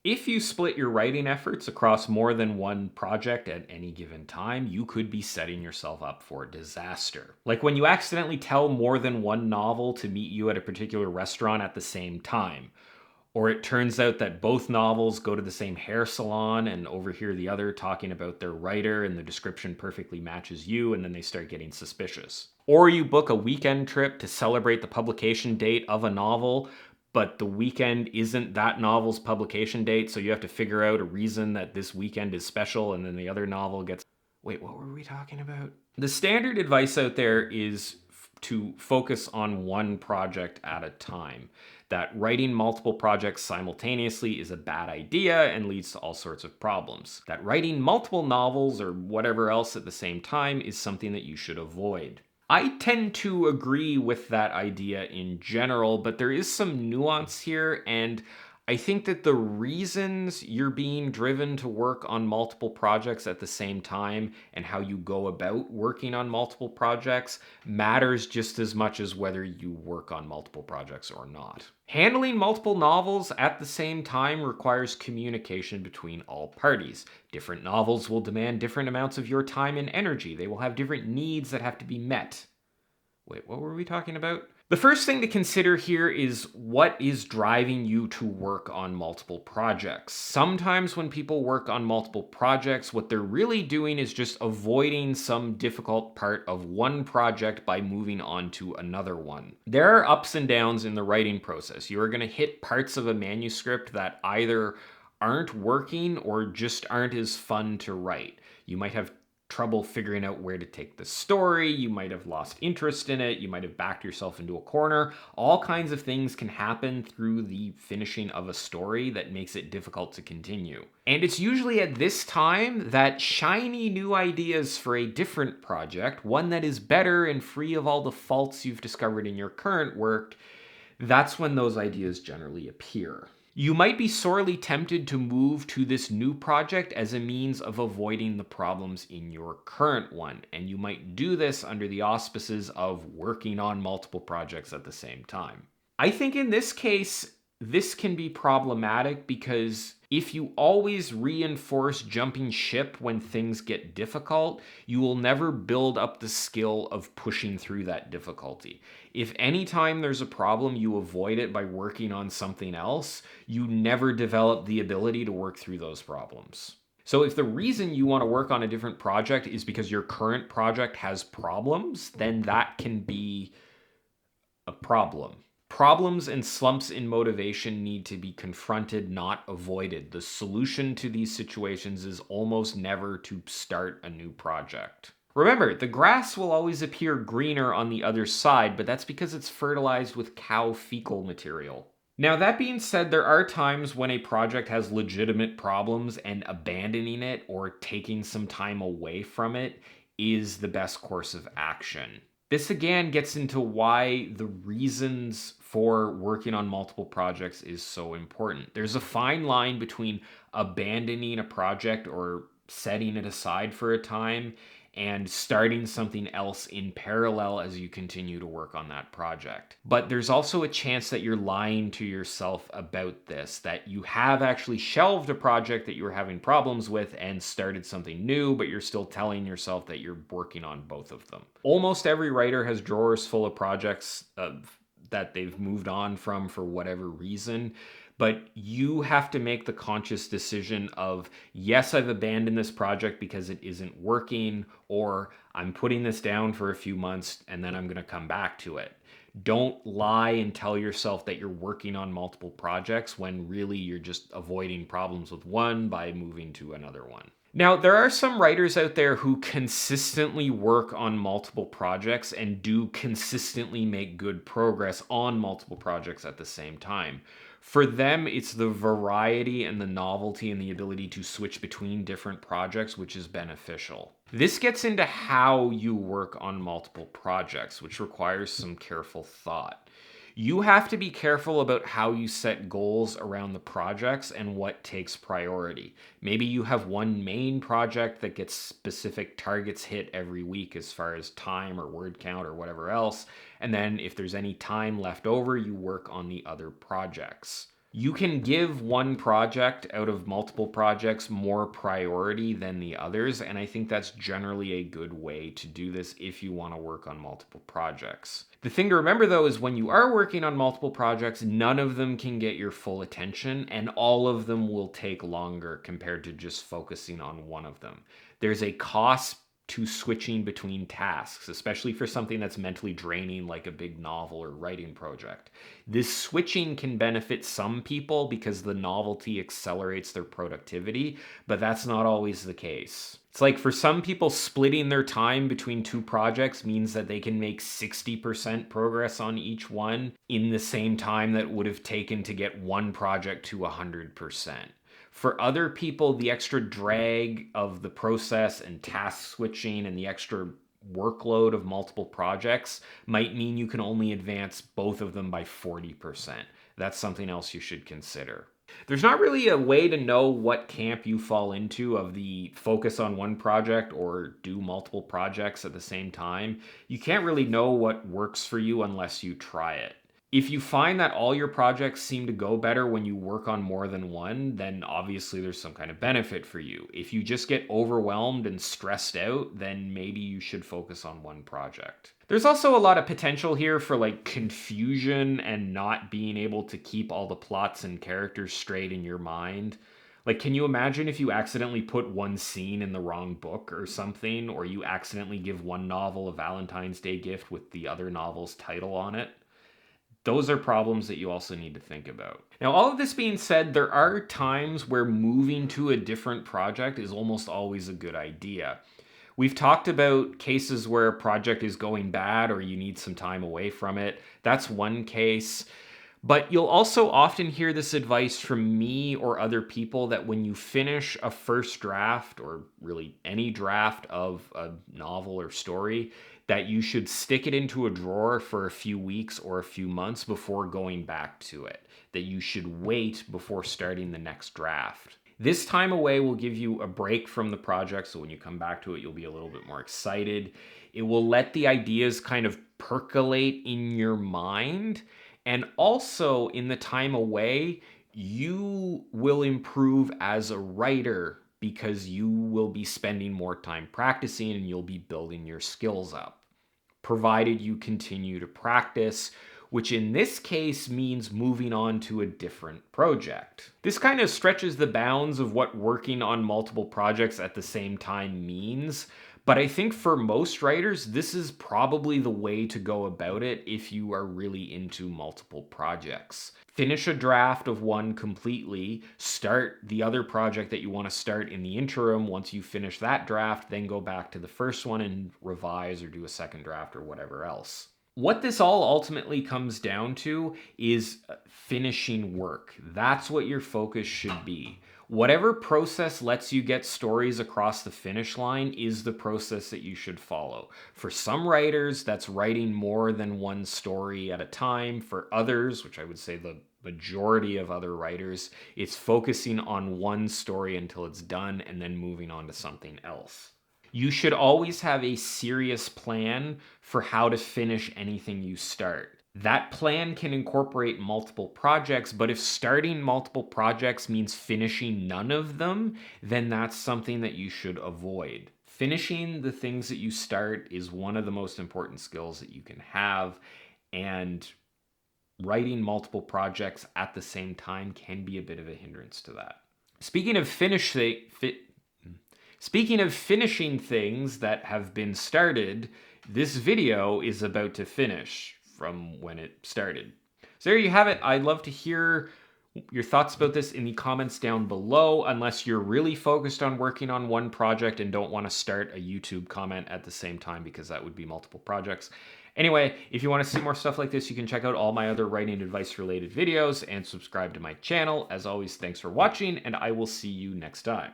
If you split your writing efforts across more than one project at any given time, you could be setting yourself up for disaster. Like when you accidentally tell more than one novel to meet you at a particular restaurant at the same time. Or it turns out that both novels go to the same hair salon and overhear the other talking about their writer and the description perfectly matches you, and then they start getting suspicious. Or you book a weekend trip to celebrate the publication date of a novel, but the weekend isn't that novel's publication date, so you have to figure out a reason that this weekend is special, and then the other novel gets. Wait, what were we talking about? The standard advice out there is to focus on one project at a time. That writing multiple projects simultaneously is a bad idea and leads to all sorts of problems. That writing multiple novels or whatever else at the same time is something that you should avoid. I tend to agree with that idea in general, but there is some nuance here, and I think that the reasons you're being driven to work on multiple projects at the same time and how you go about working on multiple projects matters just as much as whether you work on multiple projects or not. Handling multiple novels at the same time requires communication between all parties. Different novels will demand different amounts of your time and energy. They will have different needs that have to be met. Wait, what were we talking about? The first thing to consider here is what is driving you to work on multiple projects. Sometimes when people work on multiple projects, what they're really doing is just avoiding some difficult part of one project by moving on to another one. There are ups and downs in the writing process. You are going to hit parts of a manuscript that either aren't working or just aren't as fun to write. You might have trouble figuring out where to take the story. You might have lost interest in it. You might have backed yourself into a corner. All kinds of things can happen through the finishing of a story that makes it difficult to continue. And it's usually at this time that shiny new ideas for a different project, one that is better and free of all the faults you've discovered in your current work, that's when those ideas generally appear. You might be sorely tempted to move to this new project as a means of avoiding the problems in your current one, and you might do this under the auspices of working on multiple projects at the same time. I think in this case, this can be problematic because if you always reinforce jumping ship when things get difficult, you will never build up the skill of pushing through that difficulty. If anytime there's a problem, you avoid it by working on something else, you never develop the ability to work through those problems. So if the reason you want to work on a different project is because your current project has problems, then that can be a problem. Problems and slumps in motivation need to be confronted, not avoided. The solution to these situations is almost never to start a new project. Remember, the grass will always appear greener on the other side, but that's because it's fertilized with cow fecal material. Now, that being said, there are times when a project has legitimate problems and abandoning it or taking some time away from it is the best course of action. This again gets into why the reasons for working on multiple projects is so important. There's a fine line between abandoning a project or setting it aside for a time and starting something else in parallel as you continue to work on that project. But there's also a chance that you're lying to yourself about this, that you have actually shelved a project that you were having problems with and started something new, but you're still telling yourself that you're working on both of them. Almost every writer has drawers full of projects that they've moved on from for whatever reason. But you have to make the conscious decision of, yes, I've abandoned this project because it isn't working, or I'm putting this down for a few months and then I'm going to come back to it. Don't lie and tell yourself that you're working on multiple projects when really you're just avoiding problems with one by moving to another one. Now, there are some writers out there who consistently work on multiple projects and do consistently make good progress on multiple projects at the same time. For them, it's the variety and the novelty and the ability to switch between different projects which is beneficial. This gets into how you work on multiple projects, which requires some careful thought. You have to be careful about how you set goals around the projects and what takes priority. Maybe you have one main project that gets specific targets hit every week as far as time or word count or whatever else, and then if there's any time left over, you work on the other projects. You can give one project out of multiple projects more priority than the others, and I think that's generally a good way to do this if you want to work on multiple projects. The thing to remember though is when you are working on multiple projects, none of them can get your full attention, and all of them will take longer compared to just focusing on one of them. There's a cost to switching between tasks, especially for something that's mentally draining like a big novel or writing project. This switching can benefit some people because the novelty accelerates their productivity, but that's not always the case. It's like for some people, splitting their time between two projects means that they can make 60% progress on each one in the same time that would have taken to get one project to 100%. For other people, the extra drag of the process and task switching and the extra workload of multiple projects might mean you can only advance both of them by 40%. That's something else you should consider. There's not really a way to know what camp you fall into of the focus on one project or do multiple projects at the same time. You can't really know what works for you unless you try it. If you find that all your projects seem to go better when you work on more than one, then obviously there's some kind of benefit for you. If you just get overwhelmed and stressed out, then maybe you should focus on one project. There's also a lot of potential here for like confusion and not being able to keep all the plots and characters straight in your mind. Like, can you imagine if you accidentally put one scene in the wrong book or something, or you accidentally give one novel a Valentine's Day gift with the other novel's title on it? Those are problems that you also need to think about. Now, all of this being said, there are times where moving to a different project is almost always a good idea. We've talked about cases where a project is going bad or you need some time away from it. That's one case. But you'll also often hear this advice from me or other people that when you finish a first draft, or really any draft of a novel or story, that you should stick it into a drawer for a few weeks or a few months before going back to it. That you should wait before starting the next draft. This time away will give you a break from the project, so when you come back to it, you'll be a little bit more excited. It will let the ideas kind of percolate in your mind. And also, in the time away, you will improve as a writer because you will be spending more time practicing and you'll be building your skills up, provided you continue to practice, which in this case means moving on to a different project. This kind of stretches the bounds of what working on multiple projects at the same time means, but I think for most writers, this is probably the way to go about it if you are really into multiple projects. Finish a draft of one completely, start the other project that you want to start in the interim. Once you finish that draft, then go back to the first one and revise or do a second draft or whatever else. What this all ultimately comes down to is finishing work. That's what your focus should be. Whatever process lets you get stories across the finish line is the process that you should follow. For some writers, that's writing more than one story at a time. For others, which I would say the majority of other writers, it's focusing on one story until it's done and then moving on to something else. You should always have a serious plan for how to finish anything you start. That plan can incorporate multiple projects, but if starting multiple projects means finishing none of them, then that's something that you should avoid. Finishing the things that you start is one of the most important skills that you can have, and writing multiple projects at the same time can be a bit of a hindrance to that. Speaking of finishing things that have been started, this video is about to finish from when it started. So there you have it. I'd love to hear your thoughts about this in the comments down below, unless you're really focused on working on one project and don't want to start a YouTube comment at the same time, because that would be multiple projects. Anyway, if you want to see more stuff like this, you can check out all my other writing advice related videos and subscribe to my channel. As always, thanks for watching, and I will see you next time.